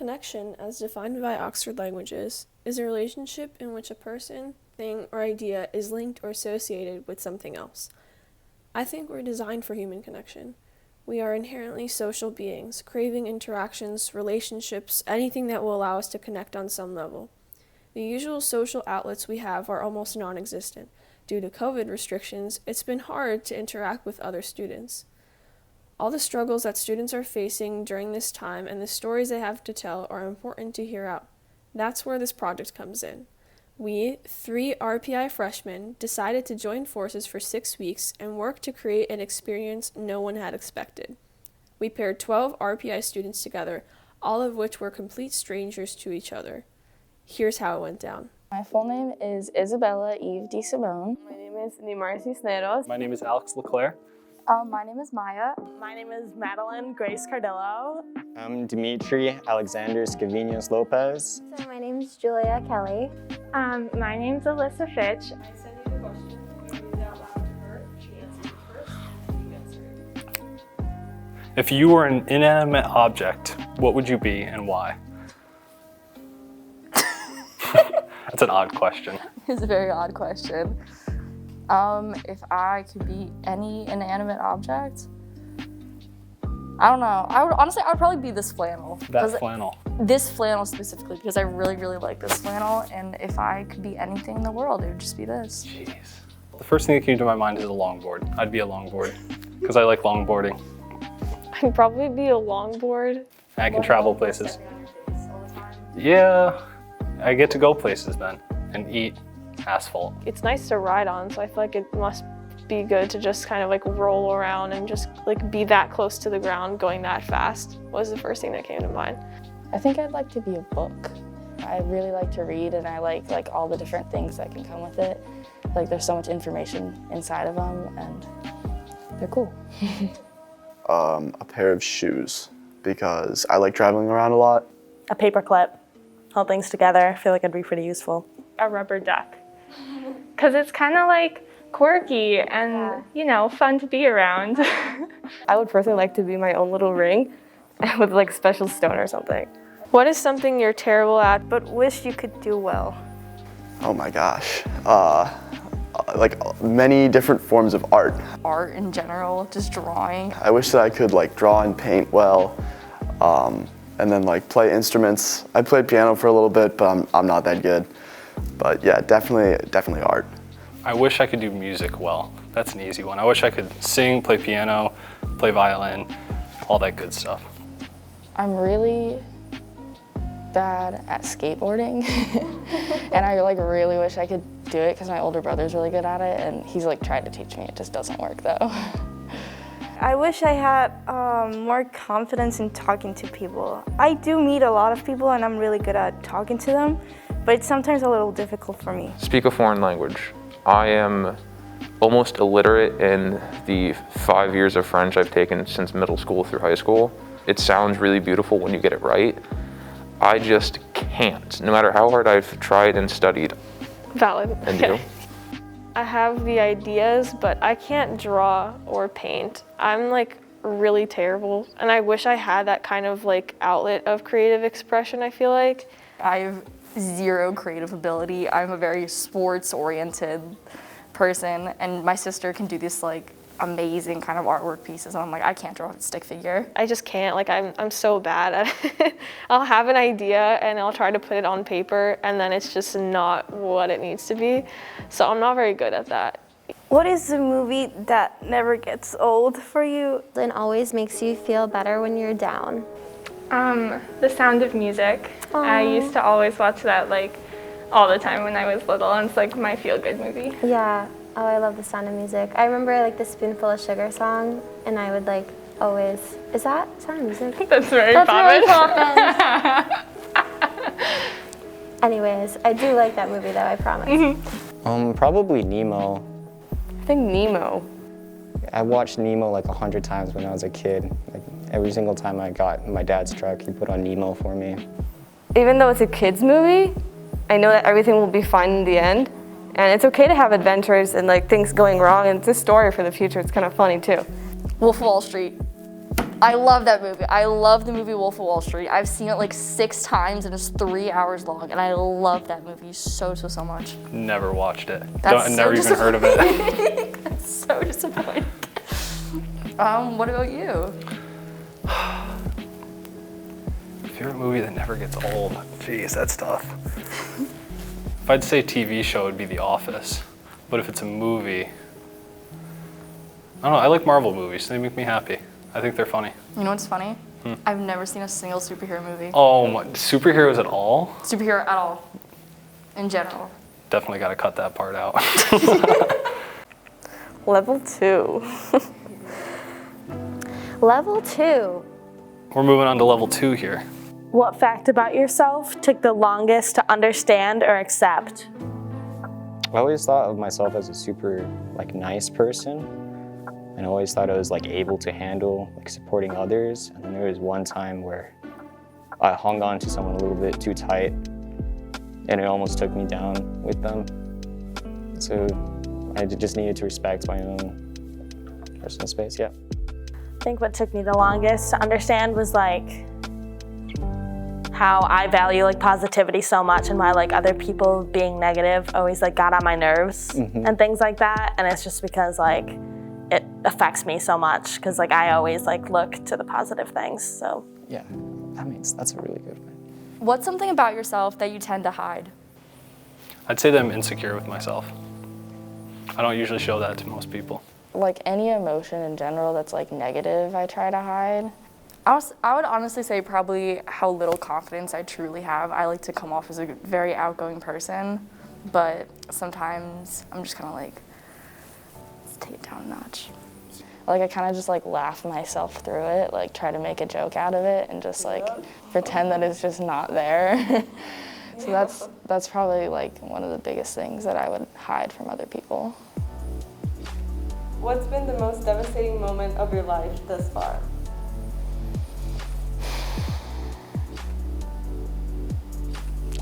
Connection, as defined by Oxford Languages, is a relationship in which a person, thing, or idea is linked or associated with something else. I think we're designed for human connection. We are inherently social beings, craving interactions, relationships, anything that will allow us to connect on some level. The usual social outlets we have are almost non-existent. Due to COVID restrictions, it's been hard to interact with other students. All the struggles that students are facing during this time and the stories they have to tell are important to hear out. That's where this project comes in. We, 3 RPI freshmen, decided to join forces for 6 weeks and work to create an experience no one had expected. We paired 12 RPI students together, all of which were complete strangers to each other. Here's how it went down. My full name is Isabella Eve De Simone. My name is Nimar Cisneros. My name is Alex Leclerc. My name is Maya. My name is Madeline Grace Cardillo. I'm Dimitri Alexander Scavinos Lopez. So my name is Julia Kelly. My name's Alyssa Fitch. I sent you the question. You read it out loud to her. She answered it first. You answer it. If you were an inanimate object, what would you be and why? That's an odd question. It's a very odd question. If I could be any inanimate object, I don't know. I would probably be this flannel. That flannel. This flannel specifically, because I really, really like this flannel. And if I could be anything in the world, it would just be this. Jeez. The first thing that came to my mind is a longboard. I'd be a longboard because I like longboarding. I'd probably be a longboard. I can travel places. Yeah, I get to go places then and eat asphalt. It's nice to ride on, so I feel like it must be good to just kind of like roll around and just like be that close to the ground going that fast was the first thing that came to mind. I think I'd like to be a book. I really like to read, and I like all the different things that can come with it. Like there's so much information inside of them, and they're cool. A pair of shoes, because I like traveling around a lot. A paper clip. Hold things together. I feel like it'd be pretty useful. A rubber duck. Because it's kind of like quirky and, you know, fun to be around. I would personally like to be my own little ring with like special stone or something. What is something you're terrible at but wish you could do well? Oh my gosh. Like many different forms of art. Art in general, just drawing. I wish that I could like draw and paint well, and then like play instruments. I played piano for a little bit, but I'm not that good. But yeah, definitely art. I wish I could do music well. That's an easy one. I wish I could sing, play piano, play violin, all that good stuff. I'm really bad at skateboarding and I like really wish I could do it because my older brother's really good at it and he's like tried to teach me. It just doesn't work though. I wish I had more confidence in talking to people. I do meet a lot of people and I'm really good at talking to them, but it's sometimes a little difficult for me. Speak a foreign language. I am almost illiterate in the 5 years of French I've taken since middle school through high school. It sounds really beautiful when you get it right. I just can't, no matter how hard I've tried and studied. Valid. And you? I have the ideas, but I can't draw or paint. I'm like really terrible, and I wish I had that kind of like outlet of creative expression, I feel like. I have zero creative ability. I'm a very sports-oriented person, and my sister can do this like amazing kind of artwork pieces, and I'm like, I can't draw a stick figure. I just can't, like I'm so bad at it. I'll have an idea and I'll try to put it on paper and then it's just not what it needs to be. So I'm not very good at that. What is the movie that never gets old for you? And always makes you feel better when you're down. The Sound of Music. Aww. I used to always watch that like all the time when I was little, and it's like my feel-good movie. Yeah. Oh, I love The Sound of Music. I remember like the Spoonful of Sugar song, and I would like always, is that Sound of Music? That's very Poppins. Anyways, I do like that movie though, I promise. Probably Nemo. I think Nemo. I watched Nemo like 100 times when I was a kid. Like every single time I got in my dad's truck, he put on Nemo for me. Even though it's a kid's movie, I know that everything will be fine in the end. And it's okay to have adventures and like things going wrong, and it's a story for the future. It's kind of funny too. Wolf of Wall Street. I love that movie. I love the movie Wolf of Wall Street. I've seen it like 6 times and it's 3 hours long, and I love that movie so much. Never watched it. That's Never even heard of it. That's so disappointing. What about you? Favorite movie that never gets old. Jeez, that's tough. If I'd say TV show, it'd be The Office. But if it's a movie, I don't know, I like Marvel movies. They make me happy. I think they're funny. You know what's funny? I've never seen a single superhero movie. Oh, my, superheroes at all? Superhero at all, in general. Definitely got to cut that part out. Level 2. Level 2. We're moving on to level 2 here. What fact about yourself took the longest to understand or accept? I always thought of myself as a super nice person, and I always thought I was able to handle supporting others. And then there was one time where I hung on to someone a little bit too tight, and it almost took me down with them. So I just needed to respect my own personal space. Yeah. I think what took me the longest to understand was how I value positivity so much, and why other people being negative always got on my nerves and things like that. And it's just because it affects me so much, because I always look to the positive things. So yeah, that's a really good one. What's something about yourself that you tend to hide? I'd say that I'm insecure with myself. I don't usually show that to most people. Any emotion in general that's negative, I try to hide. I would honestly say probably how little confidence I truly have. I like to come off as a very outgoing person, but sometimes I'm just kind of let's take it down a notch. I kind of just laugh myself through it, try to make a joke out of it and just pretend that it's just not there. So that's probably one of the biggest things that I would hide from other people. What's been the most devastating moment of your life thus far?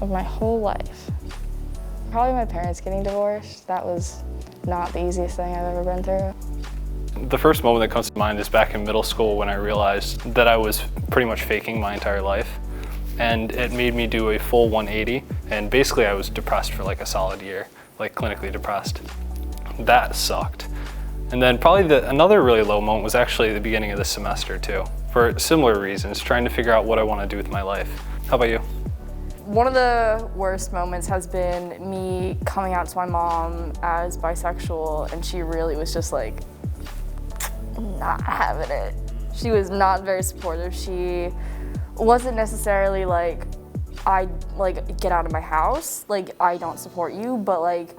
Of my whole life. Probably my parents getting divorced. That was not the easiest thing I've ever been through. The first moment that comes to mind is back in middle school when I realized that I was pretty much faking my entire life. And it made me do a full 180. And basically I was depressed for a solid year, clinically depressed. That sucked. And then probably another really low moment was actually the beginning of this semester too, for similar reasons, trying to figure out what I want to do with my life. How about you? One of the worst moments has been me coming out to my mom as bisexual, and she really was just not having it. She was not very supportive. She wasn't necessarily I get out of my house, I don't support you, but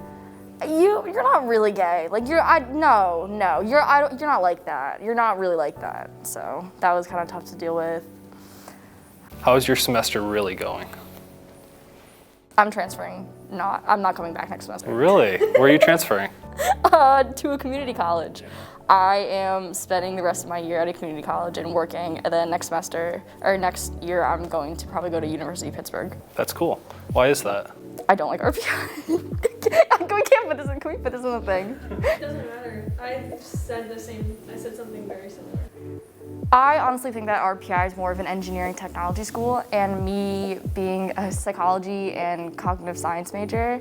you're not really gay. No, you're not like that. You're not really like that. So that was kind of tough to deal with. How is your semester really going? I'm transferring. I'm not coming back next semester. Really? Where are you transferring? To a community college. I am spending the rest of my year at a community college and working, and then next year I'm going to probably go to University of Pittsburgh. That's cool. Why is that? I don't like RPI. Can we put this in the thing? It doesn't matter. I said something very similar. I honestly think that RPI is more of an engineering technology school, and me being a psychology and cognitive science major.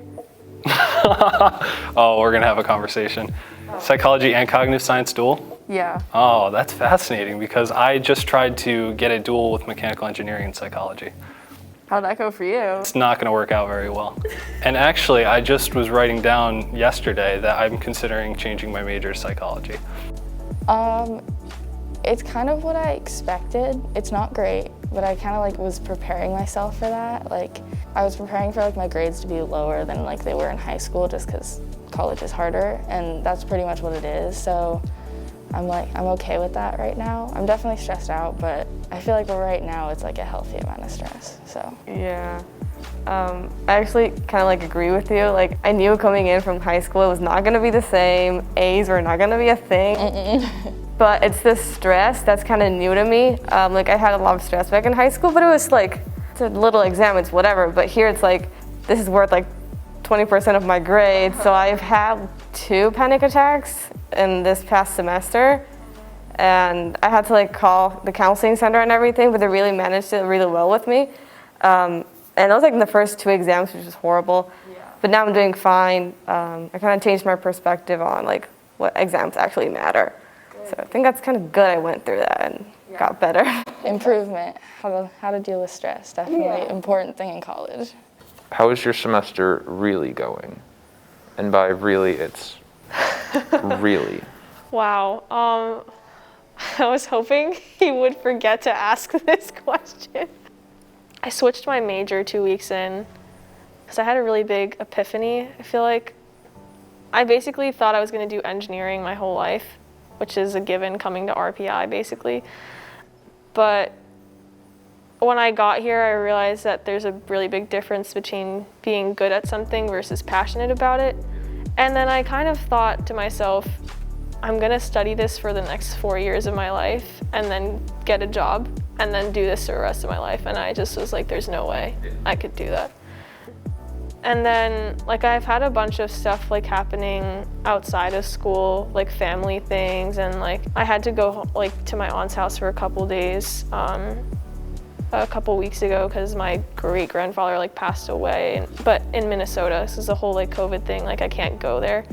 Oh, we're gonna have a conversation. Psychology and cognitive science dual? Yeah. Oh, that's fascinating because I just tried to get a dual with mechanical engineering and psychology. How'd that go for you? It's not gonna work out very well. And actually, I just was writing down yesterday that I'm considering changing my major to psychology. It's kind of what I expected. It's not great, but I kind of was preparing myself for that. I was preparing for my grades to be lower than they were in high school, just because college is harder, and that's pretty much what it is. So I'm okay with that right now. I'm definitely stressed out, but I feel right now it's a healthy amount of stress. So yeah. I actually kind of agree with you. I knew coming in from high school it was not going to be the same. A's were not going to be a thing. But it's this stress that's kind of new to me. I had a lot of stress back in high school, but it was it's a little exam, it's whatever. But here it's this is worth 20% of my grade. So I've had 2 panic attacks in this past semester. and I had to like call the counseling center and everything, but they really managed it really well with me. And that was like in the first 2 exams, which was horrible. But now I'm doing fine. I kind of changed my perspective on like what exams actually matter. So I think that's kind of good I went through that and got better. Improvement, how to deal with stress, definitely important thing in college. How is your semester really going? And by really, it's really. Wow. I was hoping he would forget to ask this question. I switched my major 2 weeks in because I had a really big epiphany. I feel like I basically thought I was going to do engineering my whole life, which is a given coming to RPI basically. But when I got here, I realized that there's a really big difference between being good at something versus passionate about it. And then I kind of thought to myself, I'm gonna study this for the next 4 years of my life and then get a job and then do this for the rest of my life. And I just was like, there's no way I could do that. And then like I've had a bunch of stuff like happening outside of school, like family things, and like I had to go like to my aunt's house for a couple days a couple weeks ago because my great-grandfather like passed away, but in Minnesota. This is the whole like COVID thing, like I can't go there.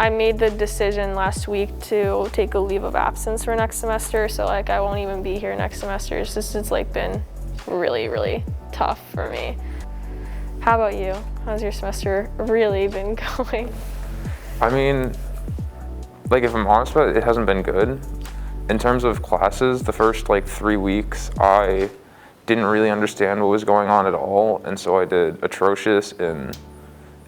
I made the decision last week to take a leave of absence for next semester, so like I won't even be here next semester. It's just it's like been really, really tough for me. How about you? How's your semester really been going? I mean, like if I'm honest about it, it hasn't been good. In terms of classes, the first like 3 weeks, I didn't really understand what was going on at all, and so I did atrocious in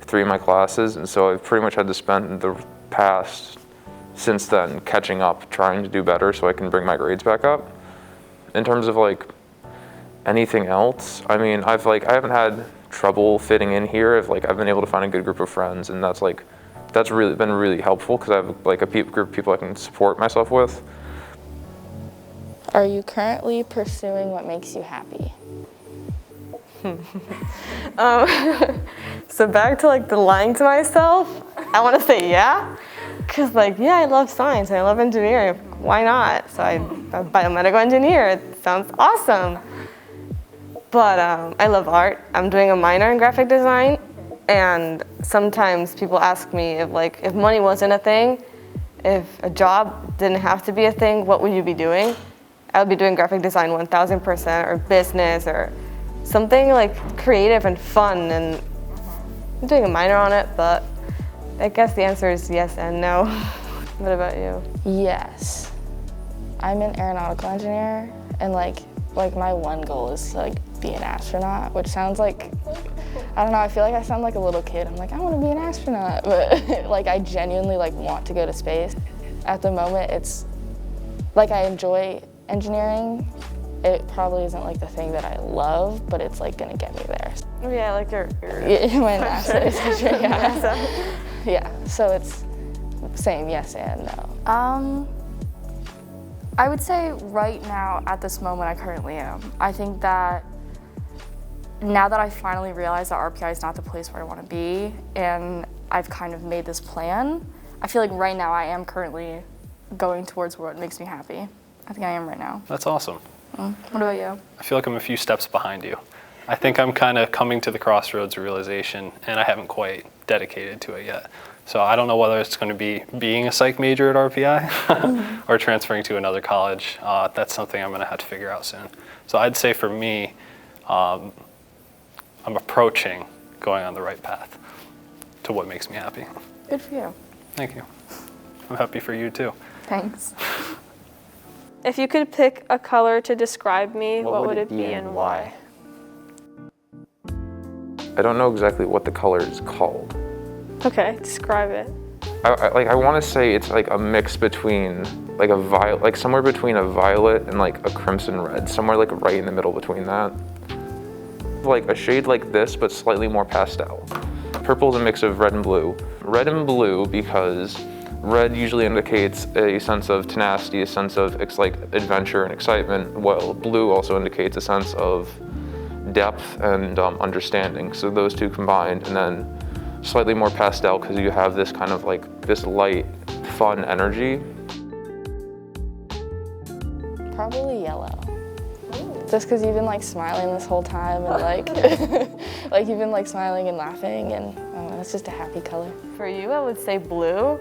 3 of my classes, and so I've pretty much had to spend the past since then catching up, trying to do better so I can bring my grades back up. In terms of like anything else, I mean, I haven't had trouble fitting in here. I've been able to find a good group of friends, and that's really been really helpful because I have like a group of people I can support myself with. Are you currently pursuing what makes you happy? So back to like the lying to myself, I want to say yeah, because like yeah, I love science, I love engineering, why not? So I'm a biomedical engineer, it sounds awesome. But I love art. I'm doing a minor in graphic design, and sometimes people ask me if money wasn't a thing, if a job didn't have to be a thing, what would you be doing? I would be doing graphic design 1000%, or business, or something like creative and fun, and I'm doing a minor on it, but I guess the answer is yes and no. What about you? Yes. I'm an aeronautical engineer, and like my one goal is to like be an astronaut, which sounds like, I don't know, I feel like I sound like a little kid. I'm like, I want to be an astronaut, but like I genuinely like want to go to space. At the moment, it's like I enjoy engineering. It probably isn't like the thing that I love, but it's like gonna get me there. Yeah, like your my master's, yeah. Yeah, so it's same yes and no. I would say right now, at this moment, I currently am. I think that now that I finally realized that RPI is not the place where I want to be, and I've kind of made this plan, I feel like right now I am currently going towards what makes me happy. I think I am right now. That's awesome. What about you? I feel like I'm a few steps behind you. I think I'm kind of coming to the crossroads realization, and I haven't quite dedicated to it yet. So I don't know whether it's going to be being a psych major at RPI or transferring to another college. That's something I'm going to have to figure out soon. So I'd say for me, I'm approaching going on the right path to what makes me happy. Good for you. Thank you. I'm happy for you too. Thanks. If you could pick a color to describe me, what would it be and why? I don't know exactly what the color is called. Okay, describe it. I want to say it's like a mix between like a violet, like somewhere between a violet and like a crimson red, somewhere like right in the middle between that. Like a shade like this, but slightly more pastel. Purple is a mix of red and blue. Red and blue because red usually indicates a sense of tenacity, a sense of like adventure and excitement, while blue also indicates a sense of depth and understanding. So those two combined, and then slightly more pastel because you have this kind of like this light, fun energy. Probably yellow. Just because you've been like smiling this whole time and like, like you've been like smiling and laughing and I don't know, it's just a happy color. For you, I would say blue.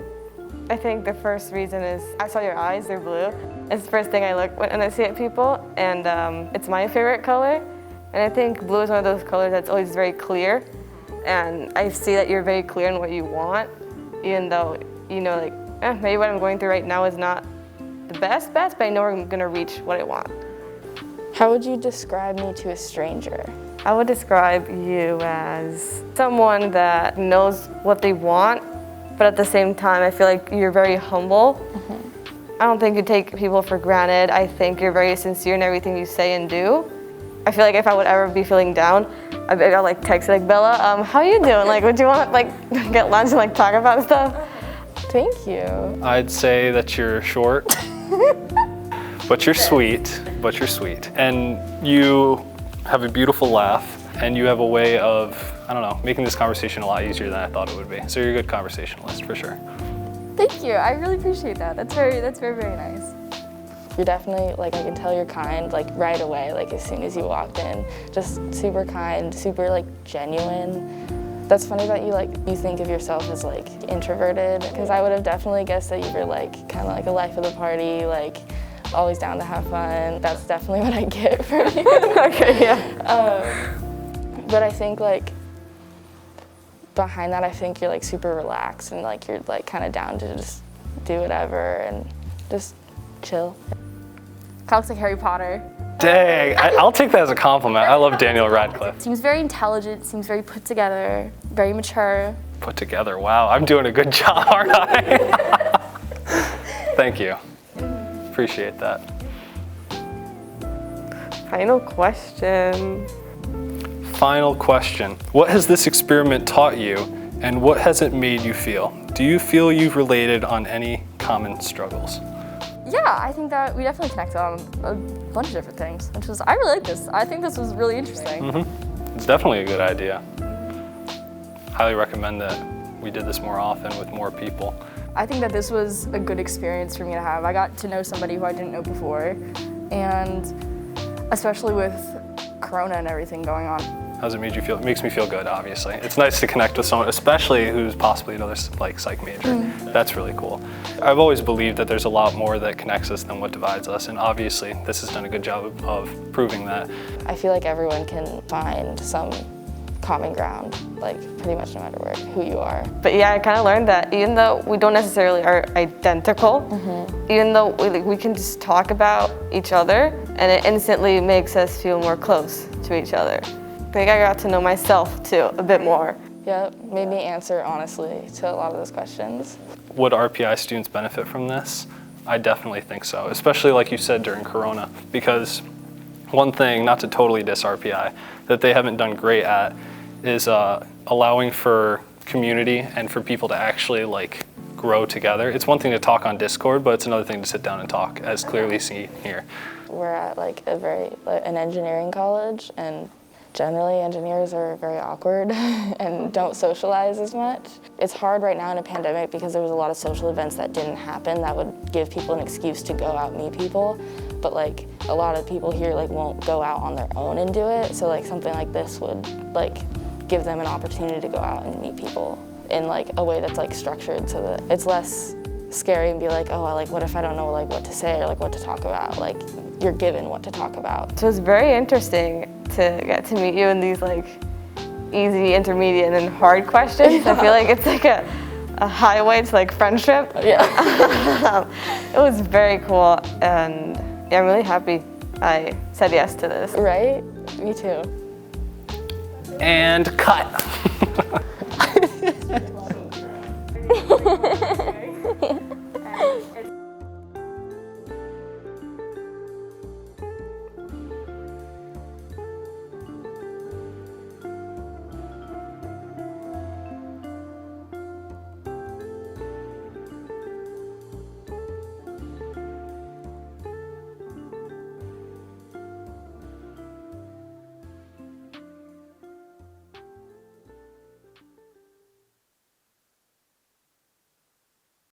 I think the first reason is I saw your eyes, they're blue. It's the first thing I look when I see at people, and it's my favorite color. And I think blue is one of those colors that's always very clear. And I see that you're very clear in what you want, even though, you know, like, maybe what I'm going through right now is not the best, but I know I'm gonna reach what I want. How would you describe me to a stranger? I would describe you as someone that knows what they want, but at the same time, I feel like you're very humble. I don't think you take people for granted. I think you're very sincere in everything you say and do. I feel like if I would ever be feeling down, I'll like text like, Bella, how you doing? Like, would you want to like get lunch and like talk about stuff? Thank you. I'd say that you're short, but you're sweet, And you have a beautiful laugh, and you have a way of, I don't know, making this conversation a lot easier than I thought it would be. So you're a good conversationalist, for sure. Thank you, I really appreciate that. That's very, very nice. You're definitely, like, I can tell you're kind, like, right away, like, as soon as you walked in. Just super kind, super, like, genuine. That's funny that you, like, you think of yourself as, like, introverted, because I would have definitely guessed that you were, like, kind of like a life of the party, like, always down to have fun. That's definitely what I get from you. Okay, yeah. But I think, like, behind that, I think you're, like, super relaxed and, like, you're, like, kind of down to just do whatever and just chill. Kind of looks like Harry Potter. Dang, I'll take that as a compliment. I love Daniel Radcliffe. Seems very intelligent, seems very put together, very mature. Put together, wow, I'm doing a good job, aren't I? Thank you. Appreciate that. Final question. Final question. What has this experiment taught you, and what has it made you feel? Do you feel you've related on any common struggles? Yeah, I think that we definitely connected on a bunch of different things, which was, I really like this. I think this was really interesting. It's definitely a good idea. Highly recommend that we did this more often with more people. I think that this was a good experience for me to have. I got to know somebody who I didn't know before, and especially with Corona and everything going on. How's it made you feel? It makes me feel good, obviously. It's nice to connect with someone, especially who's possibly another like psych major. That's really cool. I've always believed that there's a lot more that connects us than what divides us, and obviously this has done a good job of proving that. I feel like everyone can find some common ground, like pretty much no matter who you are. But yeah, I kind of learned that even though we don't necessarily are identical, even though we can just talk about each other, and it instantly makes us feel more close to each other. I think I got to know myself too a bit more. Yeah, made me answer honestly to a lot of those questions. Would RPI students benefit from this? I definitely think so, especially like you said during Corona, because one thing, not to totally diss RPI, that they haven't done great at is allowing for community and for people to actually like grow together. It's one thing to talk on Discord, but it's another thing to sit down and talk, as clearly seen here. We're at like an engineering college, and generally engineers are very awkward and don't socialize as much. It's hard right now in a pandemic because there was a lot of social events that didn't happen that would give people an excuse to go out and meet people. But like a lot of people here like won't go out on their own and do it. So like something like this would like give them an opportunity to go out and meet people in like a way that's like structured so that it's less scary and be like, oh, like what if I don't know like what to say or like what to talk about? Like you're given what to talk about. So it's very interesting to get to meet you in these like easy, intermediate, and hard questions. I feel like it's like a highway to like friendship. Yeah. It was very cool, and yeah, I'm really happy I said yes to this. Right? Me too. And cut.